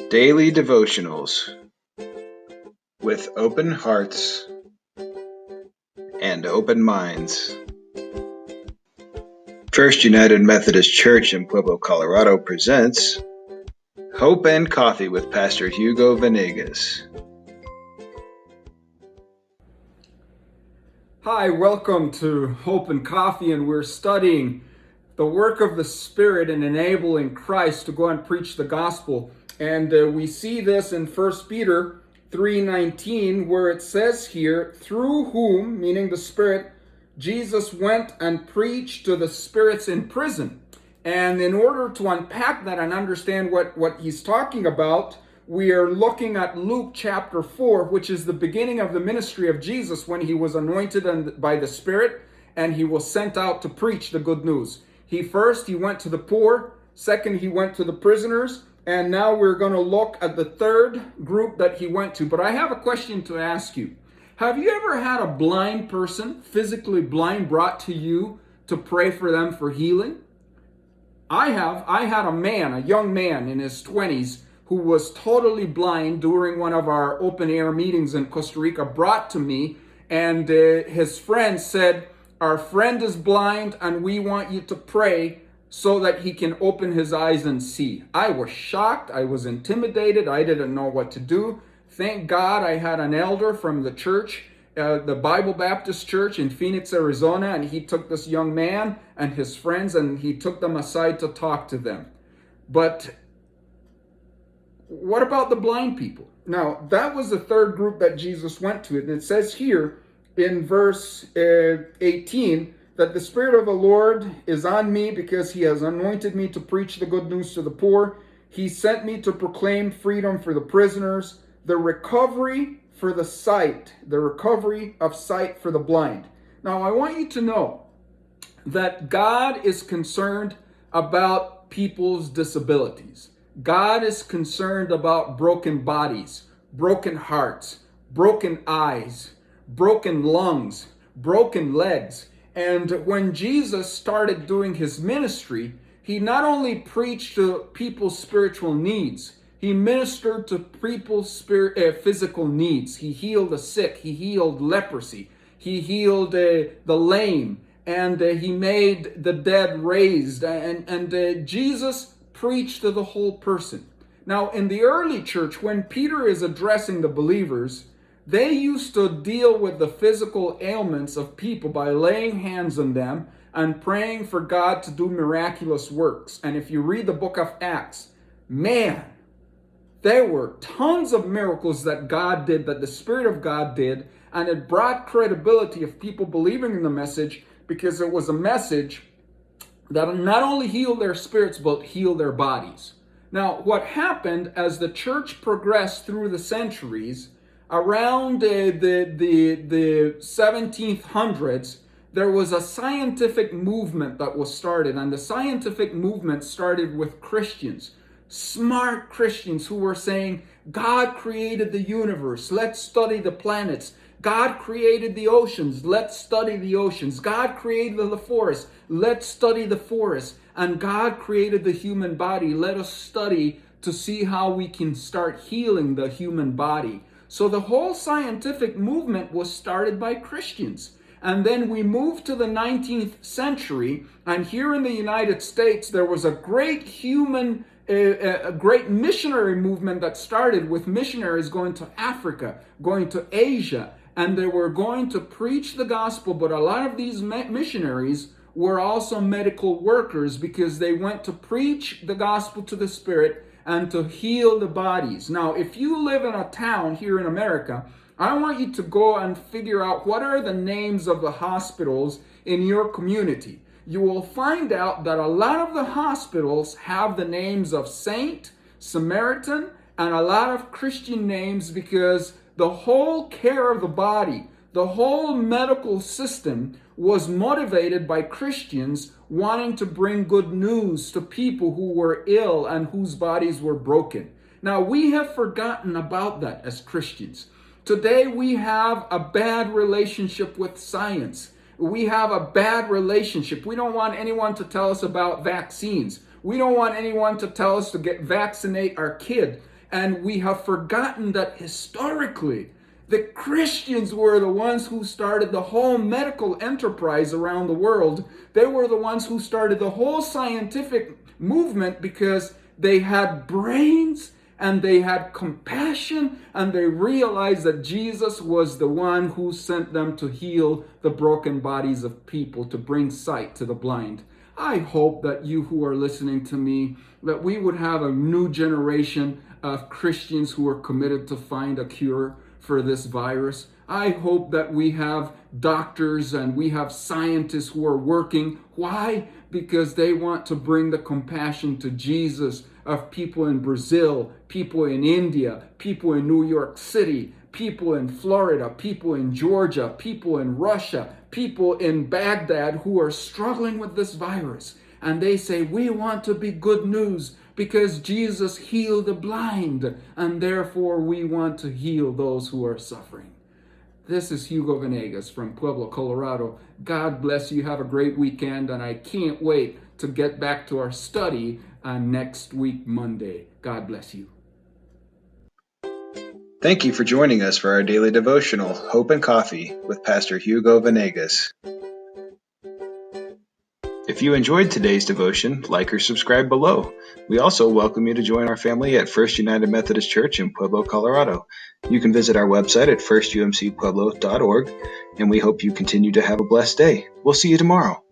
Daily Devotionals with open hearts and open minds. First United Methodist Church in Pueblo, Colorado presents Hope and Coffee with Pastor Hugo Venegas. Hi, welcome to Hope and Coffee, and we're studying the work of the Spirit in enabling Christ to go and preach the gospel. And we see this in 1 Peter 3:19, where it says here, through whom, meaning the Spirit, Jesus went and preached to the spirits in prison. And in order to unpack that and understand what he's talking about, we are looking at Luke chapter 4, which is the beginning of the ministry of Jesus when he was anointed by the Spirit and he was sent out to preach the good news. He went to the poor. Second, he went to the prisoners. And now we're going to look at the third group that he went to. But I have a question to ask you. Have you ever had a blind person, physically blind, brought to you to pray for them for healing? I have. I had a young man in his 20s who was totally blind during one of our open air meetings in Costa Rica, brought to me, and his friend said, our friend is blind and we want you to pray so that he can open his eyes and see. I was shocked. I was intimidated. I didn't know what to do. Thank God I had an elder from the church, the Bible Baptist Church in Phoenix, Arizona, and he took this young man and his friends and he took them aside to talk to them. But what about the blind people? Now, that was the third group that Jesus went to. And it says here in verse 18 that the Spirit of the Lord is on me because he has anointed me to preach the good news to the poor. He sent me to proclaim freedom for the prisoners, the recovery for the sight, the recovery of sight for the blind. Now, I want you to know that God is concerned about people's disabilities. God is concerned about broken bodies, broken hearts, broken eyes, broken lungs, broken legs. And when Jesus started doing his ministry, he not only preached to people's spiritual needs, he ministered to people's physical needs. He healed the sick, he healed leprosy, he healed the lame, and he made the dead raised. And Jesus preached to the whole person. Now, in the early church, when Peter is addressing the believers, they used to deal with the physical ailments of people by laying hands on them and praying for God to do miraculous works. And if you read the book of Acts, man, there were tons of miracles that God did, that the Spirit of God did, and it brought credibility of people believing in the message because it was a message that not only healed their spirits, but healed their bodies. Now, what happened as the church progressed through the centuries, around the 1700s, there was a scientific movement that was started, and the scientific movement started with Christians, smart Christians who were saying, God created the universe, let's study the planets. God created the oceans, let's study the oceans. God created the forest, let's study the forest. And God created the human body, let us study to see how we can start healing the human body. So the whole scientific movement was started by Christians. And then we moved to the 19th century, and here in the United States, there was a great great missionary movement that started with missionaries going to Africa, going to Asia, and they were going to preach the gospel. But a lot of these missionaries were also medical workers because they went to preach the gospel to the Spirit and to heal the bodies. Now, if you live in a town here in America, I want you to go and figure out what are the names of the hospitals in your community. You will find out that a lot of the hospitals have the names of Saint, Samaritan, and a lot of Christian names because the whole care of the body, the whole medical system was motivated by Christians wanting to bring good news to people who were ill and whose bodies were broken. Now, we have forgotten about that as Christians. Today, we have a bad relationship with science. We have a bad relationship. We don't want anyone to tell us about vaccines. We don't want anyone to tell us to vaccinate our kid. And we have forgotten that historically, the Christians were the ones who started the whole medical enterprise around the world. They were the ones who started the whole scientific movement because they had brains and they had compassion, and they realized that Jesus was the one who sent them to heal the broken bodies of people, to bring sight to the blind. I hope that you who are listening to me, that we would have a new generation of Christians who are committed to find a cure for this virus. I hope that we have doctors and we have scientists who are working. Why? Because they want to bring the compassion to Jesus of people in Brazil, people in India, people in New York City, people in Florida, people in Georgia, people in Russia, people in Baghdad who are struggling with this virus. And they say, we want to be good news because Jesus healed the blind, and therefore we want to heal those who are suffering. This is Hugo Venegas from Pueblo, Colorado. God bless you. Have a great weekend, and I can't wait to get back to our study on next week, Monday. God bless you. Thank you for joining us for our daily devotional, Hope and Coffee, with Pastor Hugo Venegas. If you enjoyed today's devotion, like or subscribe below. We also welcome you to join our family at First United Methodist Church in Pueblo, Colorado. You can visit our website at firstumcpueblo.org, and we hope you continue to have a blessed day. We'll see you tomorrow.